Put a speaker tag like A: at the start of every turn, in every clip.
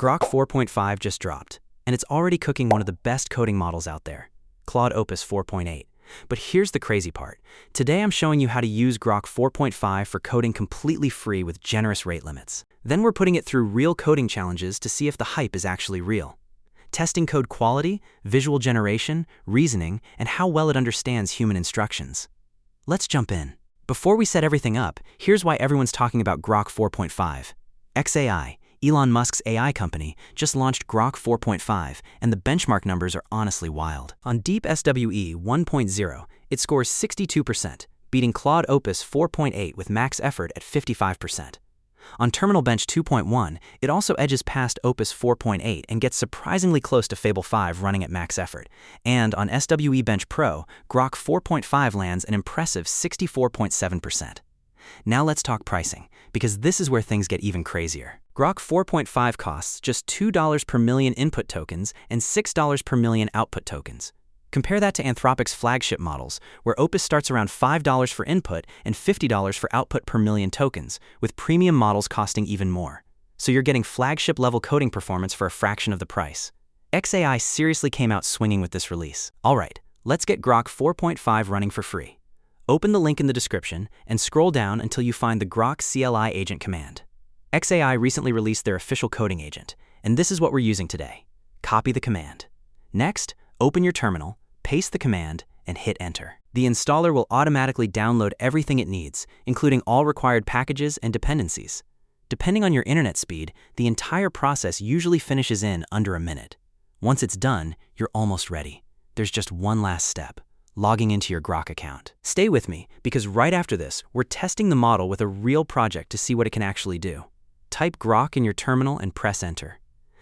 A: Grok 4.5 just dropped, and it's already cooking one of the best coding models out there, Claude Opus 4.8. But here's the crazy part. Today I'm showing you how to use Grok 4.5 for coding completely free with generous rate limits. Then we're putting it through real coding challenges to see if the hype is actually real. Testing code quality, visual generation, reasoning, and how well it understands human instructions. Let's jump in. Before we set everything up, here's why everyone's talking about Grok 4.5. xAI, Elon Musk's AI company, just launched Grok 4.5, and the benchmark numbers are honestly wild. On Deep SWE 1.0, it scores 62%, beating Claude Opus 4.8 with max effort at 55%. On Terminal Bench 2.1, it also edges past Opus 4.8 and gets surprisingly close to Fable 5 running at max effort. And on SWE Bench Pro, Grok 4.5 lands an impressive 64.7%. Now let's talk pricing, because this is where things get even crazier. Grok 4.5 costs just $2 per million input tokens and $6 per million output tokens. Compare that to Anthropic's flagship models, where Opus starts around $5 for input and $50 for output per million tokens, with premium models costing even more. So you're getting flagship-level coding performance for a fraction of the price. xAI seriously came out swinging with this release. All right, let's get Grok 4.5 running for free. Open the link in the description and scroll down until you find the Grok CLI agent command. xAI recently released their official coding agent, and this is what we're using today. Copy the command. Next, open your terminal, paste the command, and hit enter. The installer will automatically download everything it needs, including all required packages and dependencies. Depending on your internet speed, the entire process usually finishes in under a minute. Once it's done, you're almost ready. There's just one last step: logging into your Grok account. Stay with me, because right after this, we're testing the model with a real project to see what it can actually do. Type Grok in your terminal and press enter.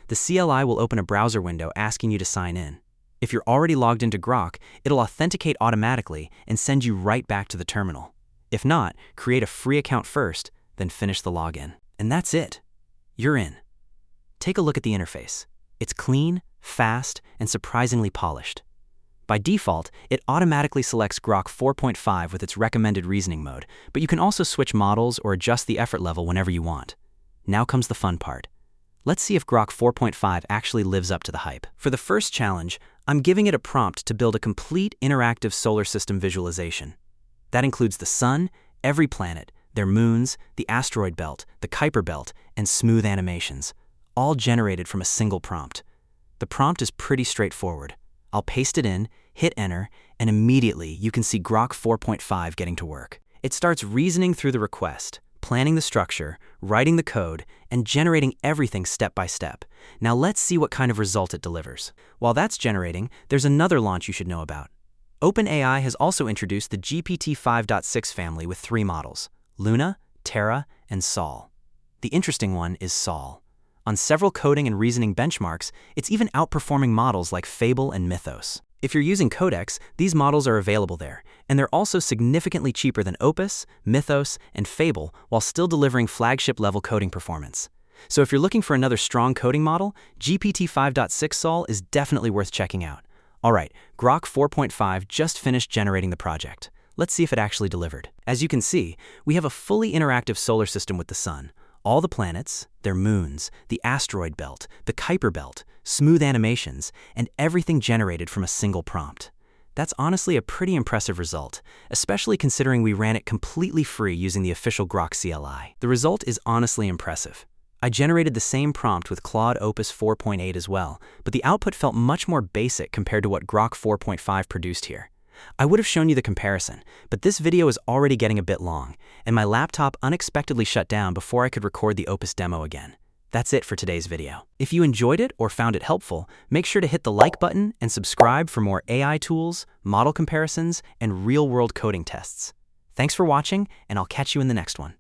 A: The CLI will open a browser window asking you to sign in. If you're already logged into Grok, it'll authenticate automatically and send you right back to the terminal. If not, create a free account first, then finish the login. And that's it. You're in. Take a look at the interface. It's clean, fast, and surprisingly polished. By default, it automatically selects Grok 4.5 with its recommended reasoning mode, but you can also switch models or adjust the effort level whenever you want. Now comes the fun part. Let's see if Grok 4.5 actually lives up to the hype. For the first challenge, I'm giving it a prompt to build a complete interactive solar system visualization. That includes the sun, every planet, their moons, the asteroid belt, the Kuiper belt, and smooth animations, all generated from a single prompt. The prompt is pretty straightforward. I'll paste it in, hit enter, and immediately you can see Grok 4.5 getting to work. It starts reasoning through the request, planning the structure, writing the code, and generating everything step by step. Now let's see what kind of result it delivers. While that's generating, there's another launch you should know about. OpenAI has also introduced the GPT 5.6 family with 3 models: Luna, Terra, and Sol. The interesting one is Sol. On several coding and reasoning benchmarks, it's even outperforming models like Fable and Mythos. If you're using Codex, these models are available there, and they're also significantly cheaper than Opus, Mythos, and Fable while still delivering flagship-level coding performance. So if you're looking for another strong coding model, GPT 5.6 Sol is definitely worth checking out. All right, Grok 4.5 just finished generating the project. Let's see if it actually delivered. As you can see, we have a fully interactive solar system with the sun, all the planets, their moons, the asteroid belt, the Kuiper belt, smooth animations, and everything generated from a single prompt. That's honestly a pretty impressive result, especially considering we ran it completely free using the official Grok CLI. The result is honestly impressive. I generated the same prompt with Claude Opus 4.8 as well, but the output felt much more basic compared to what Grok 4.5 produced here. I would have shown you the comparison, but this video is already getting a bit long, and my laptop unexpectedly shut down before I could record the Opus demo again. That's it for today's video. If you enjoyed it or found it helpful, make sure to hit the like button and subscribe for more AI tools, model comparisons, and real-world coding tests. Thanks for watching, and I'll catch you in the next one.